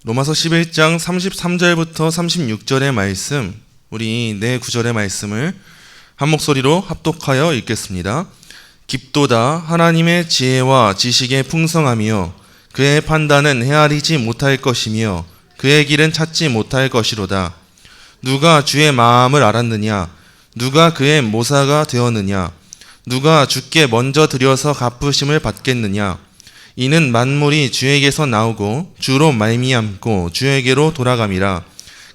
로마서 11장 33절부터 36절의 말씀, 우리 네 구절의 말씀을 한 목소리로 합독하여 읽겠습니다. 깊도다 하나님의 지혜와 지식의 풍성함이요 그의 판단은 헤아리지 못할 것이며 그의 길은 찾지 못할 것이로다. 누가 주의 마음을 알았느냐? 누가 그의 모사가 되었느냐? 누가 주께 먼저 드려서 갚으심을 받겠느냐? 이는 만물이 주에게서 나오고 주로 말미암고 주에게로 돌아감이라.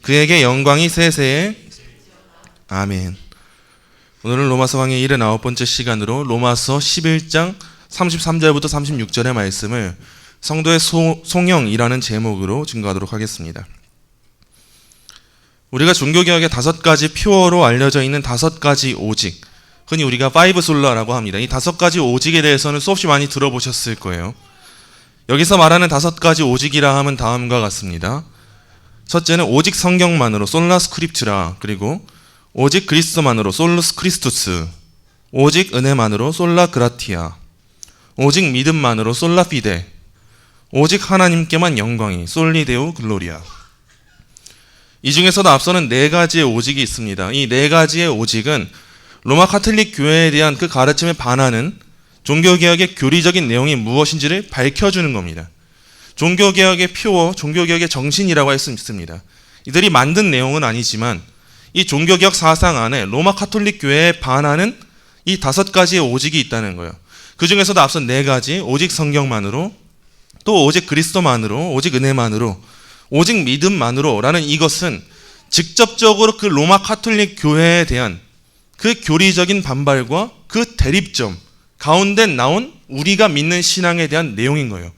그에게 영광이 세세에. 아멘. 오늘은 로마서 강의 79번째 시간으로 로마서 11장 33절부터 36절의 말씀을 성도의 송영이라는 제목으로 증거하도록 하겠습니다. 우리가 종교개혁의 5가지 표어로 알려져 있는 5가지 오직, 흔히 우리가 파이브 솔라라고 합니다. 이 5가지 오직에 대해서는 수없이 많이 들어보셨을 거예요. 여기서 말하는 5가지 오직이라 하면 다음과 같습니다. 첫째는 오직 성경만으로 솔라 스크립트라, 그리고 오직 그리스도만으로 솔루스 크리스투스, 오직 은혜만으로 솔라 그라티아, 오직 믿음만으로 솔라 피데, 오직 하나님께만 영광이 솔리데오 글로리아. 이 중에서도 앞서는 4가지의 오직이 있습니다. 이 4가지의 오직은 로마 카톨릭 교회에 대한 그 가르침에 반하는 종교개혁의 교리적인 내용이 무엇인지를 밝혀주는 겁니다. 종교개혁의 표어, 종교개혁의 정신이라고 할 수 있습니다. 이들이 만든 내용은 아니지만 이 종교개혁 사상 안에 로마 카톨릭 교회에 반하는 이 5가지의 오직이 있다는 거예요. 그 중에서도 앞선 4가지, 오직 성경만으로, 또 오직 그리스도만으로, 오직 은혜만으로, 오직 믿음만으로 라는 이것은 직접적으로 그 로마 카톨릭 교회에 대한 그 교리적인 반발과 그 대립점 가운데 나온 우리가 믿는 신앙에 대한 내용인 거예요.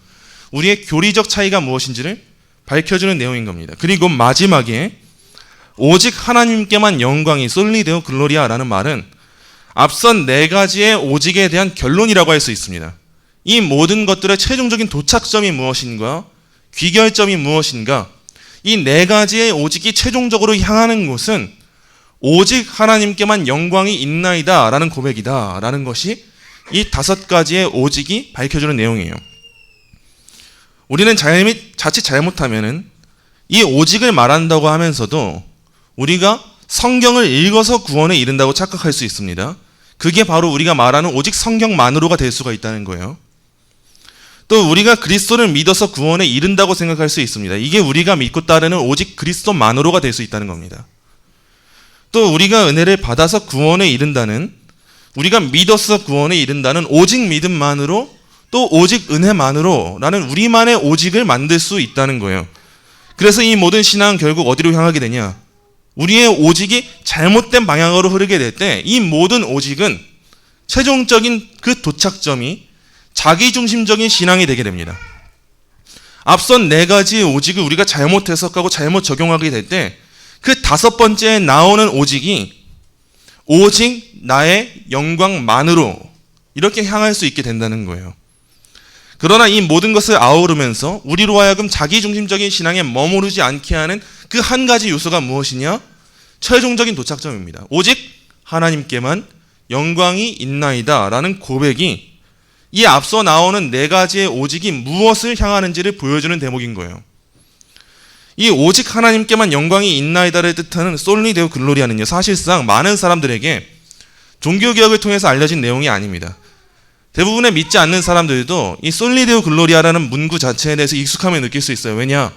우리의 교리적 차이가 무엇인지를 밝혀주는 내용인 겁니다. 그리고 마지막에 오직 하나님께만 영광이 솔리데오 글로리아라는 말은 앞선 4가지의 오직에 대한 결론이라고 할 수 있습니다. 이 모든 것들의 최종적인 도착점이 무엇인가, 귀결점이 무엇인가, 이 4가지의 오직이 최종적으로 향하는 곳은 오직 하나님께만 영광이 있나이다 라는 고백이다 라는 것이 이 5가지의 오직이 밝혀주는 내용이에요. 우리는 자칫 잘못하면은 이 오직을 말한다고 하면서도 우리가 성경을 읽어서 구원에 이른다고 착각할 수 있습니다. 그게 바로 우리가 말하는 오직 성경만으로가 될 수가 있다는 거예요. 또 우리가 그리스도를 믿어서 구원에 이른다고 생각할 수 있습니다. 이게 우리가 믿고 따르는 오직 그리스도만으로가 될 수 있다는 겁니다. 또 우리가 은혜를 받아서 구원에 이른다는, 우리가 믿어서 구원에 이른다는 오직 믿음만으로, 또 오직 은혜만으로 라는 우리만의 오직을 만들 수 있다는 거예요. 그래서 이 모든 신앙은 결국 어디로 향하게 되냐? 우리의 오직이 잘못된 방향으로 흐르게 될 때 이 모든 오직은 최종적인 그 도착점이 자기중심적인 신앙이 되게 됩니다. 앞선 4가지의 오직을 우리가 잘못 해석하고 잘못 적용하게 될 때 그 5번째에 나오는 오직이 오직 나의 영광만으로 이렇게 향할 수 있게 된다는 거예요. 그러나 이 모든 것을 아우르면서 우리로 하여금 자기중심적인 신앙에 머무르지 않게 하는 그 한 가지 요소가 무엇이냐? 최종적인 도착점입니다. 오직 하나님께만 영광이 있나이다 라는 고백이 이 앞서 나오는 4가지의 오직이 무엇을 향하는지를 보여주는 대목인 거예요. 이 오직 하나님께만 영광이 있나이다를 뜻하는 솔리데오 글로리아는요, 사실상 많은 사람들에게 종교개혁을 통해서 알려진 내용이 아닙니다. 대부분의 믿지 않는 사람들도 이 솔리데오 글로리아라는 문구 자체에 대해서 익숙함을 느낄 수 있어요. 왜냐?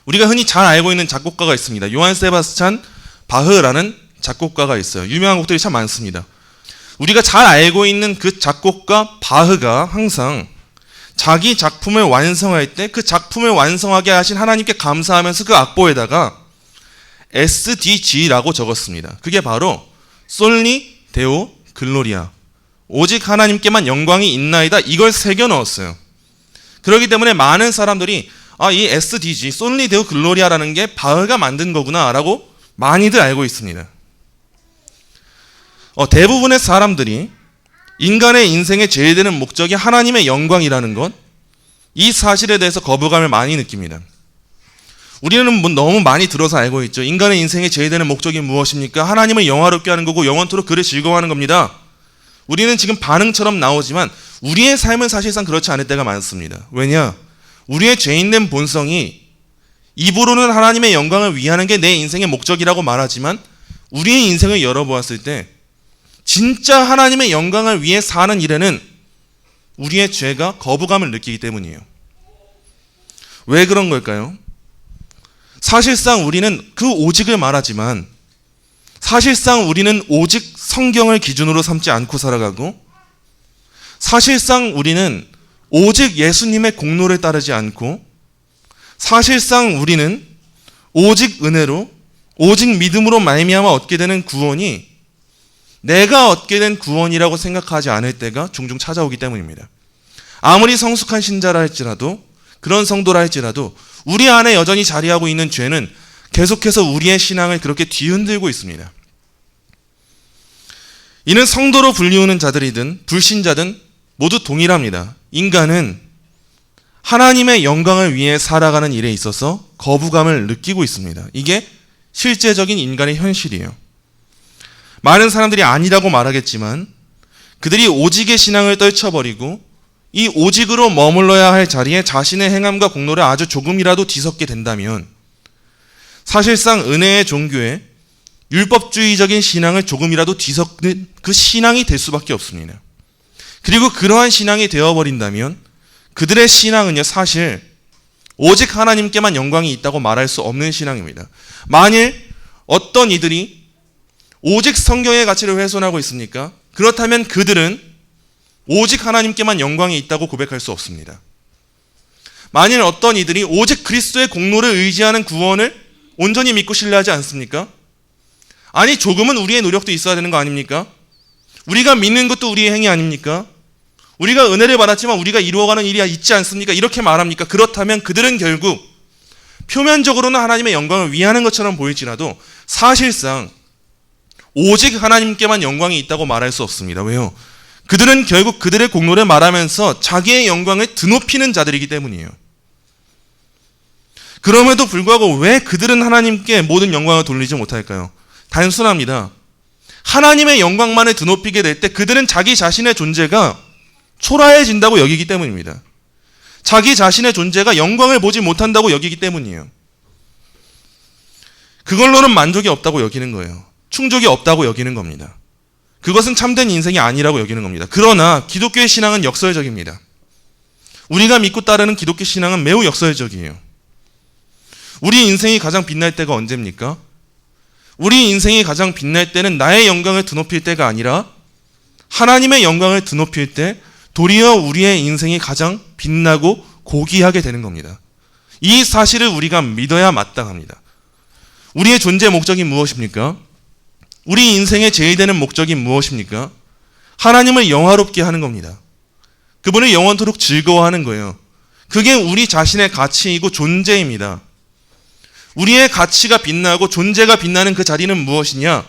우리가 흔히 잘 알고 있는 작곡가가 있습니다. 요한 세바스찬 바흐라는 작곡가가 있어요. 유명한 곡들이 참 많습니다. 우리가 잘 알고 있는 그 작곡가 바흐가 항상 자기 작품을 완성할 때 그 작품을 완성하게 하신 하나님께 감사하면서 그 악보에다가 SDG라고 적었습니다. 그게 바로 솔리 데오 글로리아, 오직 하나님께만 영광이 있나이다, 이걸 새겨 넣었어요. 그렇기 때문에 많은 사람들이 이 SDG, 솔리 데오 글로리아라는 게 바흐가 만든 거구나 라고 많이들 알고 있습니다. 대부분의 사람들이 인간의 인생의 제일 되는 목적이 하나님의 영광이라는 것, 이 사실에 대해서 거부감을 많이 느낍니다. 우리는 너무 많이 들어서 알고 있죠. 인간의 인생의 제일 되는 목적이 무엇입니까? 하나님을 영화롭게 하는 거고 영원토록 그를 즐거워하는 겁니다. 우리는 지금 반응처럼 나오지만 우리의 삶은 사실상 그렇지 않을 때가 많습니다. 왜냐? 우리의 죄인된 본성이 입으로는 하나님의 영광을 위하는 게 내 인생의 목적이라고 말하지만 우리의 인생을 열어보았을 때 진짜 하나님의 영광을 위해 사는 일에는 우리의 죄가 거부감을 느끼기 때문이에요. 왜 그런 걸까요? 사실상 우리는 그 오직을 말하지만 사실상 우리는 오직 성경을 기준으로 삼지 않고 살아가고 사실상 우리는 오직 예수님의 공로를 따르지 않고 사실상 우리는 오직 은혜로 오직 믿음으로 말미암아 얻게 되는 구원이 내가 얻게 된 구원이라고 생각하지 않을 때가 종종 찾아오기 때문입니다. 아무리 성숙한 신자라 할지라도 그런 성도라 할지라도 우리 안에 여전히 자리하고 있는 죄는 계속해서 우리의 신앙을 그렇게 뒤흔들고 있습니다. 이는 성도로 불리우는 자들이든 불신자든 모두 동일합니다. 인간은 하나님의 영광을 위해 살아가는 일에 있어서 거부감을 느끼고 있습니다. 이게 실제적인 인간의 현실이에요. 많은 사람들이 아니라고 말하겠지만 그들이 오직의 신앙을 떨쳐버리고 이 오직으로 머물러야 할 자리에 자신의 행함과 공로를 아주 조금이라도 뒤섞게 된다면 사실상 은혜의 종교에 율법주의적인 신앙을 조금이라도 뒤섞는 그 신앙이 될 수밖에 없습니다. 그리고 그러한 신앙이 되어버린다면 그들의 신앙은요 사실 오직 하나님께만 영광이 있다고 말할 수 없는 신앙입니다. 만일 어떤 이들이 오직 성경의 가치를 훼손하고 있습니까? 그렇다면 그들은 오직 하나님께만 영광이 있다고 고백할 수 없습니다. 만일 어떤 이들이 오직 그리스도의 공로를 의지하는 구원을 온전히 믿고 신뢰하지 않습니까? 아니 조금은 우리의 노력도 있어야 되는 거 아닙니까? 우리가 믿는 것도 우리의 행위 아닙니까? 우리가 은혜를 받았지만 우리가 이루어가는 일이 있지 않습니까? 이렇게 말합니까? 그렇다면 그들은 결국 표면적으로는 하나님의 영광을 위하는 것처럼 보일지라도 사실상 오직 하나님께만 영광이 있다고 말할 수 없습니다. 왜요? 그들은 결국 그들의 공로를 말하면서 자기의 영광을 드높이는 자들이기 때문이에요. 그럼에도 불구하고 왜 그들은 하나님께 모든 영광을 돌리지 못할까요? 단순합니다. 하나님의 영광만을 드높이게 될 때 그들은 자기 자신의 존재가 초라해진다고 여기기 때문입니다. 자기 자신의 존재가 영광을 보지 못한다고 여기기 때문이에요. 그걸로는 만족이 없다고 여기는 거예요. 충족이 없다고 여기는 겁니다. 그것은 참된 인생이 아니라고 여기는 겁니다. 그러나 기독교의 신앙은 역설적입니다. 우리가 믿고 따르는 기독교 신앙은 매우 역설적이에요. 우리 인생이 가장 빛날 때가 언제입니까? 우리 인생이 가장 빛날 때는 나의 영광을 드높일 때가 아니라 하나님의 영광을 드높일 때 도리어 우리의 인생이 가장 빛나고 고귀하게 되는 겁니다. 이 사실을 우리가 믿어야 마땅합니다. 우리의 존재 목적이 무엇입니까? 우리 인생의 제일 되는 목적이 무엇입니까? 하나님을 영화롭게 하는 겁니다. 그분을 영원토록 즐거워하는 거예요. 그게 우리 자신의 가치이고 존재입니다. 우리의 가치가 빛나고 존재가 빛나는 그 자리는 무엇이냐?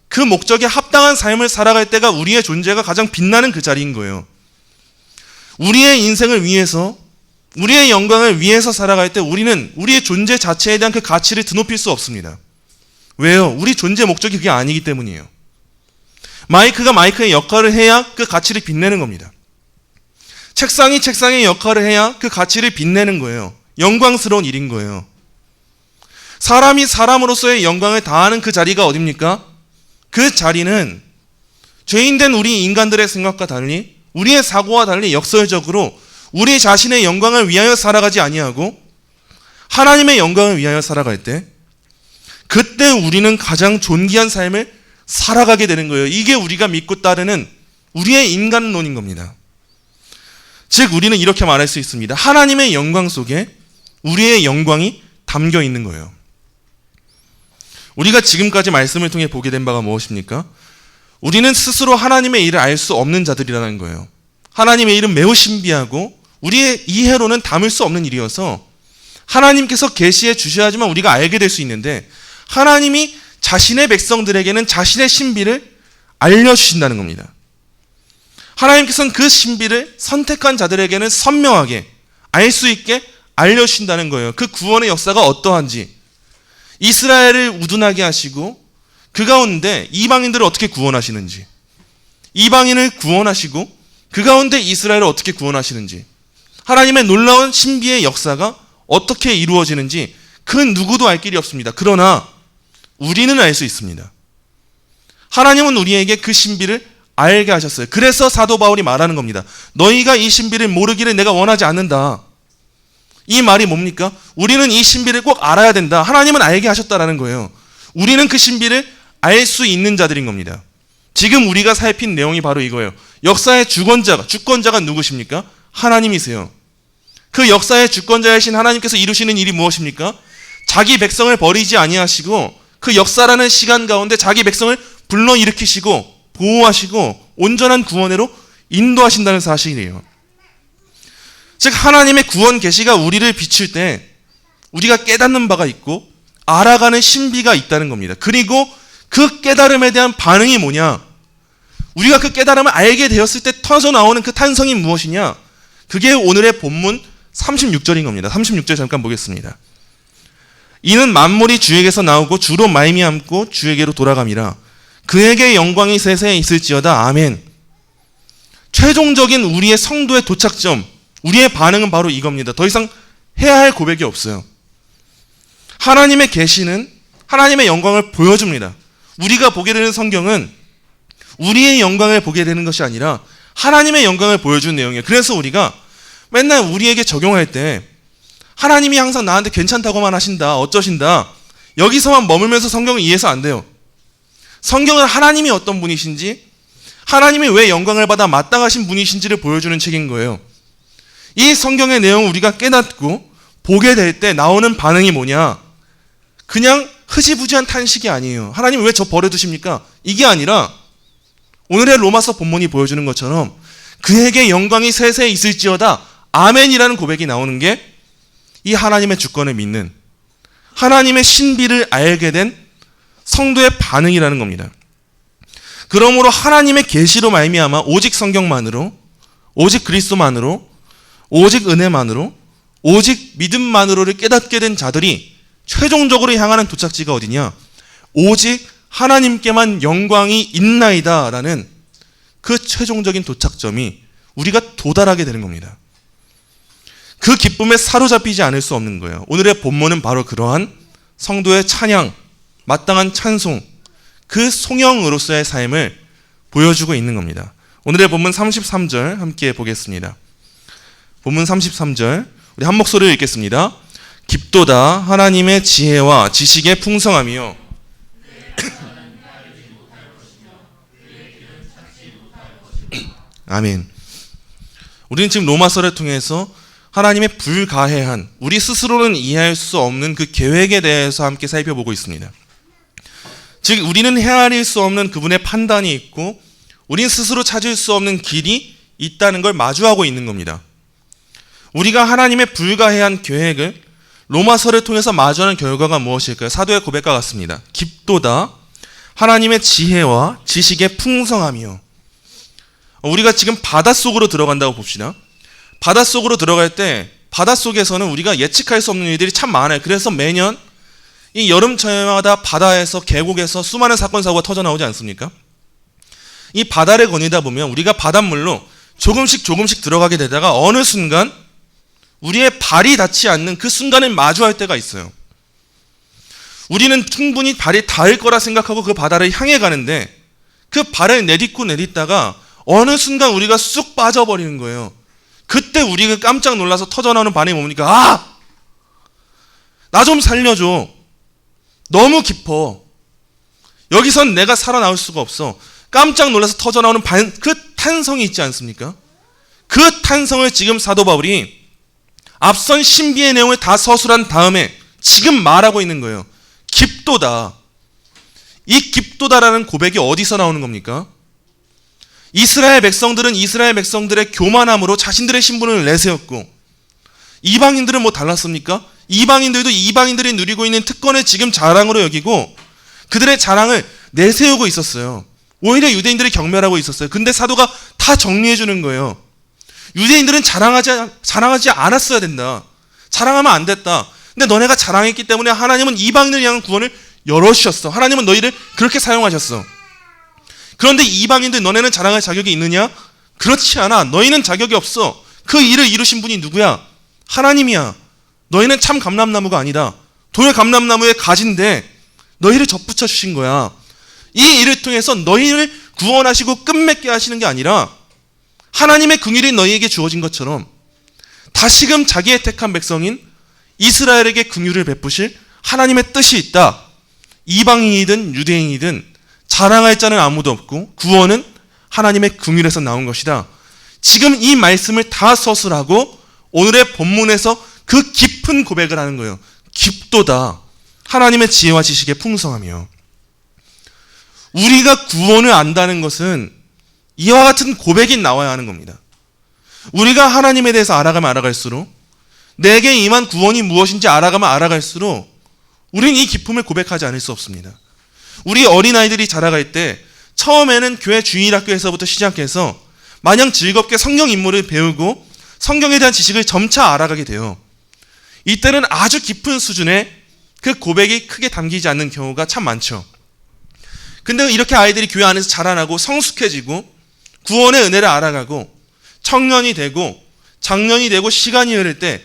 그 목적에 합당한 삶을 살아갈 때가 우리의 존재가 가장 빛나는 그 자리인 거예요. 우리의 인생을 위해서, 우리의 영광을 위해서 살아갈 때 우리는 우리의 존재 자체에 대한 그 가치를 드높일 수 없습니다. 왜요? 우리 존재 목적이 그게 아니기 때문이에요. 마이크가 마이크의 역할을 해야 그 가치를 빛내는 겁니다. 책상이 책상의 역할을 해야 그 가치를 빛내는 거예요. 영광스러운 일인 거예요. 사람이 사람으로서의 영광을 다하는 그 자리가 어딥니까? 그 자리는 죄인된 우리 인간들의 생각과 달리 우리의 사고와 달리 역설적으로 우리 자신의 영광을 위하여 살아가지 아니하고 하나님의 영광을 위하여 살아갈 때 그때 우리는 가장 존귀한 삶을 살아가게 되는 거예요. 이게 우리가 믿고 따르는 우리의 인간론인 겁니다. 즉 우리는 이렇게 말할 수 있습니다. 하나님의 영광 속에 우리의 영광이 담겨 있는 거예요. 우리가 지금까지 말씀을 통해 보게 된 바가 무엇입니까? 우리는 스스로 하나님의 일을 알 수 없는 자들이라는 거예요. 하나님의 일은 매우 신비하고 우리의 이해로는 담을 수 없는 일이어서 하나님께서 계시해 주셔야지만 우리가 알게 될 수 있는데 하나님이 자신의 백성들에게는 자신의 신비를 알려주신다는 겁니다. 하나님께서는 그 신비를 선택한 자들에게는 선명하게 알 수 있게 알려주신다는 거예요. 그 구원의 역사가 어떠한지, 이스라엘을 우둔하게 하시고 그 가운데 이방인들을 어떻게 구원하시는지, 이방인을 구원하시고 그 가운데 이스라엘을 어떻게 구원하시는지, 하나님의 놀라운 신비의 역사가 어떻게 이루어지는지 그 누구도 알 길이 없습니다. 그러나 우리는 알 수 있습니다. 하나님은 우리에게 그 신비를 알게 하셨어요. 그래서 사도 바울이 말하는 겁니다. 너희가 이 신비를 모르기를 내가 원하지 않는다. 이 말이 뭡니까? 우리는 이 신비를 꼭 알아야 된다. 하나님은 알게 하셨다라는 거예요. 우리는 그 신비를 알 수 있는 자들인 겁니다. 지금 우리가 살핀 내용이 바로 이거예요. 역사의 주권자가 누구십니까? 하나님이세요. 그 역사의 주권자이신 하나님께서 이루시는 일이 무엇입니까? 자기 백성을 버리지 아니하시고 그 역사라는 시간 가운데 자기 백성을 불러일으키시고 보호하시고 온전한 구원으로 인도하신다는 사실이에요. 즉 하나님의 구원 계시가 우리를 비출 때 우리가 깨닫는 바가 있고 알아가는 신비가 있다는 겁니다. 그리고 그 깨달음에 대한 반응이 뭐냐? 우리가 그 깨달음을 알게 되었을 때 터져 나오는 그 탄성이 무엇이냐? 그게 오늘의 본문 36절인 겁니다. 36절 잠깐 보겠습니다. 이는 만물이 주에게서 나오고 주로 말미암고 주에게로 돌아감이라. 그에게 영광이 세세에 있을지어다. 아멘. 최종적인 우리의 성도의 도착점, 우리의 반응은 바로 이겁니다. 더 이상 해야 할 고백이 없어요. 하나님의 계시는 하나님의 영광을 보여줍니다. 우리가 보게 되는 성경은 우리의 영광을 보게 되는 것이 아니라 하나님의 영광을 보여주는 내용이에요. 그래서 우리가 맨날 우리에게 적용할 때 하나님이 항상 나한테 괜찮다고만 하신다, 어쩌신다, 여기서만 머물면서 성경을 이해해서 안 돼요. 성경은 하나님이 어떤 분이신지, 하나님이 왜 영광을 받아 마땅하신 분이신지를 보여주는 책인 거예요. 이 성경의 내용을 우리가 깨닫고 보게 될 때 나오는 반응이 뭐냐? 그냥 흐지부지한 탄식이 아니에요. 하나님 왜 저 버려두십니까? 이게 아니라 오늘의 로마서 본문이 보여주는 것처럼 그에게 영광이 세세에 있을지어다. 아멘이라는 고백이 나오는 게 이 하나님의 주권을 믿는, 하나님의 신비를 알게 된 성도의 반응이라는 겁니다. 그러므로 하나님의 계시로 말미암아 오직 성경만으로, 오직 그리스도만으로, 오직 은혜만으로, 오직 믿음만으로를 깨닫게 된 자들이 최종적으로 향하는 도착지가 어디냐? 오직 하나님께만 영광이 있나이다 라는 그 최종적인 도착점이 우리가 도달하게 되는 겁니다. 그 기쁨에 사로잡히지 않을 수 없는 거예요. 오늘의 본문은 바로 그러한 성도의 찬양, 마땅한 찬송, 그 송영으로서의 삶을 보여주고 있는 겁니다. 오늘의 본문 33절 함께 보겠습니다. 본문 33절 우리 한 목소리로 읽겠습니다. 깊도다 하나님의 지혜와 지식의 풍성함이요. 아멘. 우리는 지금 로마서를 통해서 하나님의 불가해한, 우리 스스로는 이해할 수 없는 그 계획에 대해서 함께 살펴보고 있습니다. 즉 우리는 헤아릴 수 없는 그분의 판단이 있고 우린 스스로 찾을 수 없는 길이 있다는 걸 마주하고 있는 겁니다. 우리가 하나님의 불가해한 계획을 로마서를 통해서 마주하는 결과가 무엇일까요? 사도의 고백과 같습니다. 깊도다 하나님의 지혜와 지식의 풍성함이요. 우리가 지금 바닷속으로 들어간다고 봅시다. 바닷속으로 들어갈 때 바닷속에서는 우리가 예측할 수 없는 일들이 참 많아요. 그래서 매년 이 여름철마다 바다에서 계곡에서 수많은 사건 사고가 터져 나오지 않습니까? 이 바다를 거니다 보면 우리가 바닷물로 조금씩 들어가게 되다가 어느 순간 우리의 발이 닿지 않는 그 순간을 마주할 때가 있어요. 우리는 충분히 발이 닿을 거라 생각하고 그 바다를 향해 가는데 그 발을 내딛다가 어느 순간 우리가 쑥 빠져버리는 거예요. 그때 우리가 깜짝 놀라서 터져나오는 반응이 뭡니까? 아! 나 좀 살려줘. 너무 깊어. 여기선 내가 살아나올 수가 없어. 깜짝 놀라서 터져나오는 그 탄성이 있지 않습니까? 그 탄성을 지금 사도 바울이 앞선 신비의 내용을 다 서술한 다음에 지금 말하고 있는 거예요. 깊도다. 이 깊도다라는 고백이 어디서 나오는 겁니까? 이스라엘 백성들은 이스라엘 백성들의 교만함으로 자신들의 신분을 내세웠고 이방인들은 뭐 달랐습니까? 이방인들도 이방인들이 누리고 있는 특권을 지금 자랑으로 여기고 그들의 자랑을 내세우고 있었어요. 오히려 유대인들이 경멸하고 있었어요. 근데 사도가 다 정리해 주는 거예요. 유대인들은 자랑하지 않았어야 된다. 자랑하면 안 됐다. 근데 너네가 자랑했기 때문에 하나님은 이방인을 향한 구원을 열어주셨어. 하나님은 너희를 그렇게 사용하셨어. 그런데 이방인들 너네는 자랑할 자격이 있느냐? 그렇지 않아. 너희는 자격이 없어. 그 일을 이루신 분이 누구야? 하나님이야. 너희는 참 감람나무가 아니다. 돌 감람나무의 가지인데 너희를 접붙여 주신 거야. 이 일을 통해서 너희를 구원하시고 끝맺게 하시는 게 아니라 하나님의 긍휼이 너희에게 주어진 것처럼 다시금 자기의 택한 백성인 이스라엘에게 긍휼을 베푸실 하나님의 뜻이 있다. 이방인이든 유대인이든 자랑할 자는 아무도 없고 구원은 하나님의 긍휼에서 나온 것이다. 지금 이 말씀을 다 서술하고 오늘의 본문에서 그 깊은 고백을 하는 거예요. 깊도다. 하나님의 지혜와 지식의 풍성하며. 우리가 구원을 안다는 것은 이와 같은 고백이 나와야 하는 겁니다. 우리가 하나님에 대해서 알아가면 알아갈수록, 내게 임한 구원이 무엇인지 알아가면 알아갈수록 우리는 이 기쁨을 고백하지 않을 수 없습니다. 우리 어린아이들이 자라갈 때 처음에는 교회 주일학교에서부터 시작해서 마냥 즐겁게 성경 인물을 배우고 성경에 대한 지식을 점차 알아가게 돼요. 이때는 아주 깊은 수준의 그 고백이 크게 담기지 않는 경우가 참 많죠. 근데 이렇게 아이들이 교회 안에서 자라나고 성숙해지고 구원의 은혜를 알아가고 청년이 되고 장년이 되고 시간이 흐를 때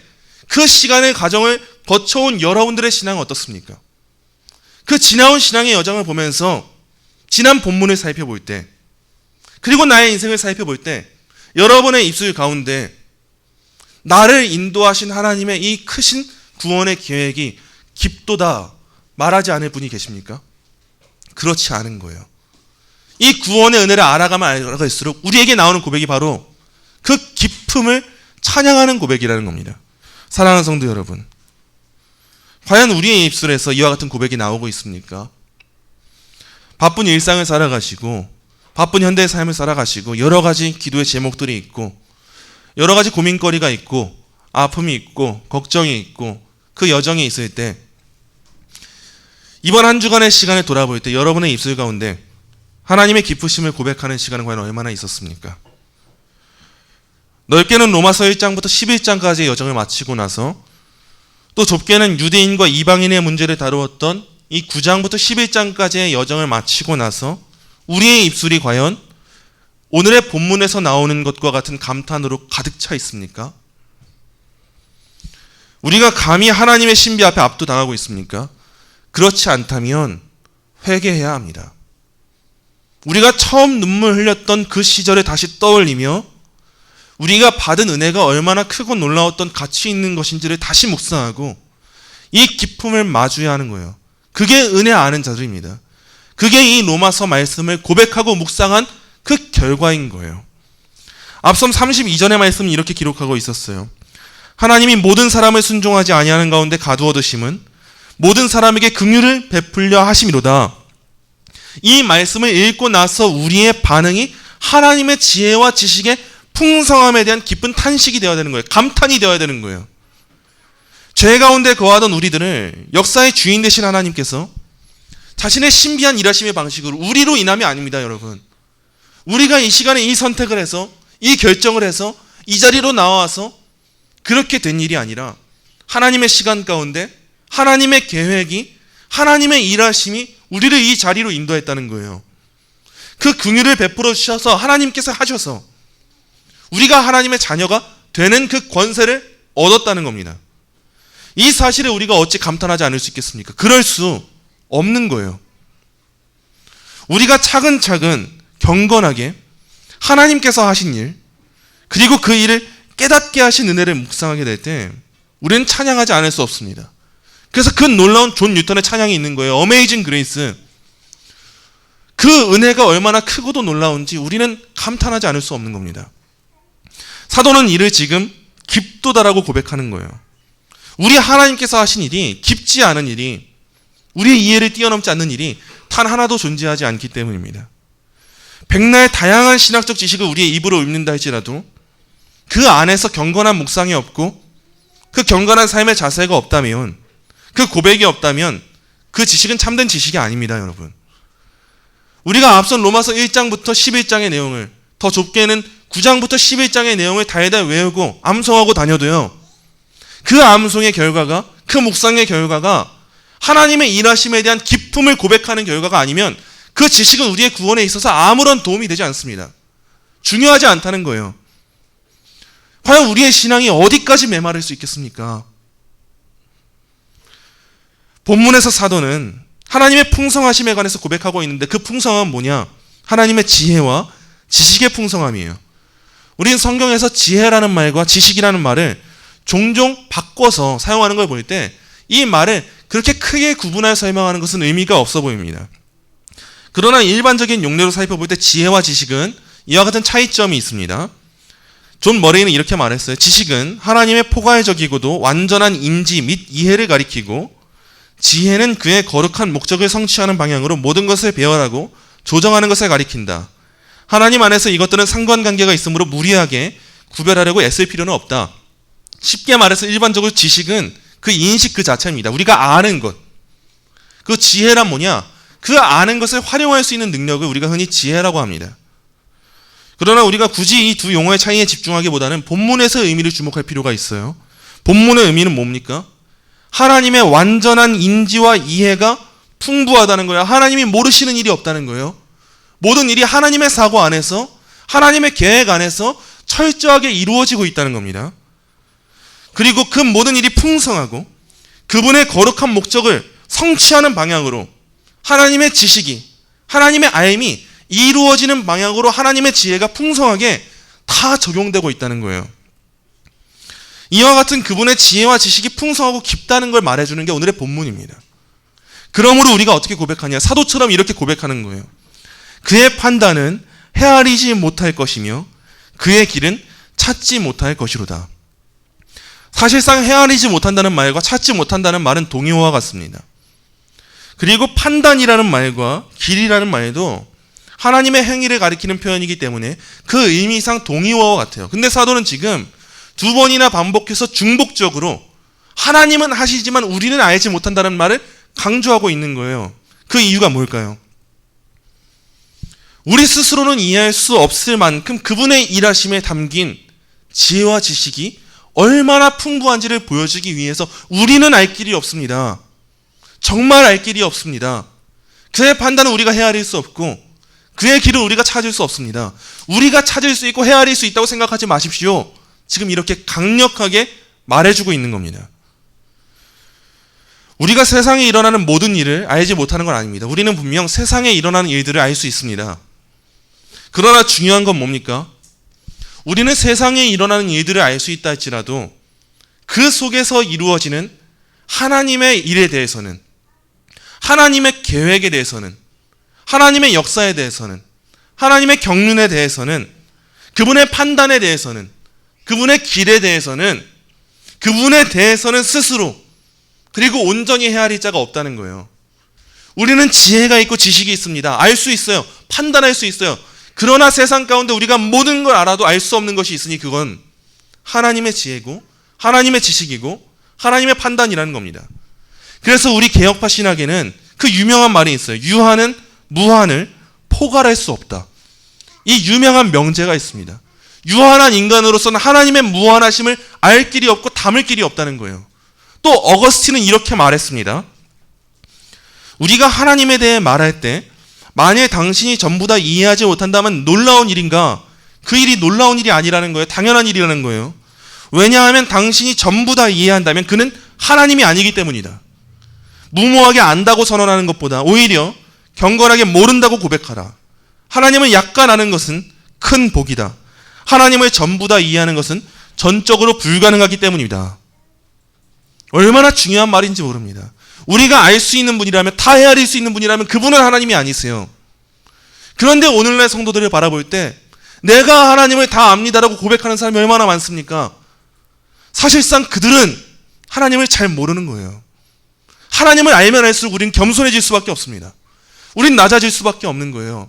그 시간의 과정을 거쳐온 여러분들의 신앙은 어떻습니까? 그 지나온 신앙의 여정을 보면서 지난 본문을 살펴볼 때, 그리고 나의 인생을 살펴볼 때 여러분의 입술 가운데 나를 인도하신 하나님의 이 크신 구원의 계획이 깊도다 말하지 않을 분이 계십니까? 그렇지 않은 거예요. 이 구원의 은혜를 알아가면 알아갈수록 우리에게 나오는 고백이 바로 그 깊음을 찬양하는 고백이라는 겁니다. 사랑하는 성도 여러분, 과연 우리의 입술에서 이와 같은 고백이 나오고 있습니까? 바쁜 일상을 살아가시고 바쁜 현대의 삶을 살아가시고 여러 가지 기도의 제목들이 있고 여러 가지 고민거리가 있고 아픔이 있고 걱정이 있고 그 여정이 있을 때, 이번 한 주간의 시간을 돌아볼 때 여러분의 입술 가운데 하나님의 기쁘심을 고백하는 시간은 과연 얼마나 있었습니까? 넓게는 로마서 1장부터 11장까지의 여정을 마치고 나서 또 좁게는 유대인과 이방인의 문제를 다루었던 이 9장부터 11장까지의 여정을 마치고 나서 우리의 입술이 과연 오늘의 본문에서 나오는 것과 같은 감탄으로 가득 차 있습니까? 우리가 감히 하나님의 신비 앞에 압도당하고 있습니까? 그렇지 않다면 회개해야 합니다. 우리가 처음 눈물 흘렸던 그 시절을 다시 떠올리며 우리가 받은 은혜가 얼마나 크고 놀라웠던 가치 있는 것인지를 다시 묵상하고 이 기쁨을 마주해야 하는 거예요. 그게 은혜 아는 자들입니다. 그게 이 로마서 말씀을 고백하고 묵상한 그 결과인 거예요. 앞선 32절의 말씀은 이렇게 기록하고 있었어요. 하나님이 모든 사람을 순종하지 아니하는 가운데 가두어 두심은 모든 사람에게 긍휼을 베풀려 하심이로다. 이 말씀을 읽고 나서 우리의 반응이 하나님의 지혜와 지식의 풍성함에 대한 기쁜 탄식이 되어야 되는 거예요. 감탄이 되어야 되는 거예요. 죄 가운데 거하던 우리들을 역사의 주인 되신 하나님께서 자신의 신비한 일하심의 방식으로 우리로 인함이 아닙니다, 여러분. 우리가 이 시간에 이 선택을 해서 이 결정을 해서 이 자리로 나와서 그렇게 된 일이 아니라 하나님의 시간 가운데 하나님의 계획이, 하나님의 일하심이 우리를 이 자리로 인도했다는 거예요. 그 긍휼을 베풀어 주셔서 하나님께서 하셔서 우리가 하나님의 자녀가 되는 그 권세를 얻었다는 겁니다. 이 사실을 우리가 어찌 감탄하지 않을 수 있겠습니까? 그럴 수 없는 거예요. 우리가 차근차근 경건하게 하나님께서 하신 일, 그리고 그 일을 깨닫게 하신 은혜를 묵상하게 될 때 우리는 찬양하지 않을 수 없습니다. 그래서 그 놀라운 존 뉴턴의 찬양이 있는 거예요. 어메이징 그레이스. 그 은혜가 얼마나 크고도 놀라운지 우리는 감탄하지 않을 수 없는 겁니다. 사도는 이를 지금 깊도다라고 고백하는 거예요. 우리 하나님께서 하신 일이 깊지 않은 일이, 우리의 이해를 뛰어넘지 않는 일이 단 하나도 존재하지 않기 때문입니다. 백날 다양한 신학적 지식을 우리의 입으로 읊는다 할지라도 그 안에서 경건한 묵상이 없고 그 경건한 삶의 자세가 없다면, 그 고백이 없다면 그 지식은 참된 지식이 아닙니다, 여러분. 우리가 앞선 로마서 1장부터 11장의 내용을, 더 좁게는 9장부터 11장의 내용을 달달 외우고 암송하고 다녀도요, 그 암송의 결과가, 그 묵상의 결과가 하나님의 일하심에 대한 기쁨을 고백하는 결과가 아니면 그 지식은 우리의 구원에 있어서 아무런 도움이 되지 않습니다. 중요하지 않다는 거예요. 과연 우리의 신앙이 어디까지 메마를 수 있겠습니까? 본문에서 사도는 하나님의 풍성하심에 관해서 고백하고 있는데 그 풍성함은 뭐냐? 하나님의 지혜와 지식의 풍성함이에요. 우리는 성경에서 지혜라는 말과 지식이라는 말을 종종 바꿔서 사용하는 걸 볼 때 이 말을 그렇게 크게 구분하여 설명하는 것은 의미가 없어 보입니다. 그러나 일반적인 용례로 살펴볼 때 지혜와 지식은 이와 같은 차이점이 있습니다. 존 머레이는 이렇게 말했어요. 지식은 하나님의 포괄적이고도 완전한 인지 및 이해를 가리키고, 지혜는 그의 거룩한 목적을 성취하는 방향으로 모든 것을 배열하고 조정하는 것을 가리킨다. 하나님 안에서 이것들은 상관관계가 있으므로 무리하게 구별하려고 애쓸 필요는 없다. 쉽게 말해서 일반적으로 지식은 그 인식 그 자체입니다. 우리가 아는 것. 그 지혜란 뭐냐? 그 아는 것을 활용할 수 있는 능력을 우리가 흔히 지혜라고 합니다. 그러나 우리가 굳이 이 두 용어의 차이에 집중하기보다는 본문에서의 의미를 주목할 필요가 있어요. 본문의 의미는 뭡니까? 하나님의 완전한 인지와 이해가 풍부하다는 거예요. 하나님이 모르시는 일이 없다는 거예요. 모든 일이 하나님의 사고 안에서, 하나님의 계획 안에서 철저하게 이루어지고 있다는 겁니다. 그리고 그 모든 일이 풍성하고 그분의 거룩한 목적을 성취하는 방향으로 하나님의 지식이, 하나님의 알미 이루어지는 방향으로 하나님의 지혜가 풍성하게 다 적용되고 있다는 거예요. 이와 같은 그분의 지혜와 지식이 풍성하고 깊다는 걸 말해주는 게 오늘의 본문입니다. 그러므로 우리가 어떻게 고백하냐? 사도처럼 이렇게 고백하는 거예요. 그의 판단은 헤아리지 못할 것이며 그의 길은 찾지 못할 것이로다. 사실상 헤아리지 못한다는 말과 찾지 못한다는 말은 동의어와 같습니다. 그리고 판단이라는 말과 길이라는 말도 하나님의 행위를 가리키는 표현이기 때문에 그 의미상 동의어와 같아요. 근데 사도는 지금 두 번이나 반복해서 중복적으로 하나님은 하시지만 우리는 알지 못한다는 말을 강조하고 있는 거예요. 그 이유가 뭘까요? 우리 스스로는 이해할 수 없을 만큼 그분의 일하심에 담긴 지혜와 지식이 얼마나 풍부한지를 보여주기 위해서 우리는 알 길이 없습니다. 정말 알 길이 없습니다. 그의 판단은 우리가 헤아릴 수 없고 그의 길을 우리가 찾을 수 없습니다. 우리가 찾을 수 있고 헤아릴 수 있다고 생각하지 마십시오. 지금 이렇게 강력하게 말해주고 있는 겁니다. 우리가 세상에 일어나는 모든 일을 알지 못하는 건 아닙니다. 우리는 분명 세상에 일어나는 일들을 알 수 있습니다. 그러나 중요한 건 뭡니까? 우리는 세상에 일어나는 일들을 알 수 있다 할지라도 그 속에서 이루어지는 하나님의 일에 대해서는, 하나님의 계획에 대해서는, 하나님의 역사에 대해서는, 하나님의 경륜에 대해서는, 그분의 판단에 대해서는, 그분의 길에 대해서는, 그분에 대해서는 스스로 그리고 온전히 헤아릴 자가 없다는 거예요. 우리는 지혜가 있고 지식이 있습니다. 알 수 있어요. 판단할 수 있어요. 그러나 세상 가운데 우리가 모든 걸 알아도 알 수 없는 것이 있으니 그건 하나님의 지혜고 하나님의 지식이고 하나님의 판단이라는 겁니다. 그래서 우리 개혁파 신학에는 그 유명한 말이 있어요. 유한은 무한을 포괄할 수 없다. 이 유명한 명제가 있습니다. 유한한 인간으로서는 하나님의 무한하심을 알 길이 없고 담을 길이 없다는 거예요. 또 어거스틴은 이렇게 말했습니다. 우리가 하나님에 대해 말할 때 만일 당신이 전부 다 이해하지 못한다면 놀라운 일인가? 그 일이 놀라운 일이 아니라는 거예요. 당연한 일이라는 거예요. 왜냐하면 당신이 전부 다 이해한다면 그는 하나님이 아니기 때문이다. 무모하게 안다고 선언하는 것보다 오히려 경건하게 모른다고 고백하라. 하나님을 약간 아는 것은 큰 복이다. 하나님을 전부 다 이해하는 것은 전적으로 불가능하기 때문이다. 얼마나 중요한 말인지 모릅니다. 우리가 알 수 있는 분이라면, 다 헤아릴 수 있는 분이라면 그분은 하나님이 아니세요. 그런데 오늘날 성도들을 바라볼 때 내가 하나님을 다 압니다라고 고백하는 사람이 얼마나 많습니까? 사실상 그들은 하나님을 잘 모르는 거예요. 하나님을 알면 알수록 우리는 겸손해질 수밖에 없습니다. 우린 낮아질 수밖에 없는 거예요.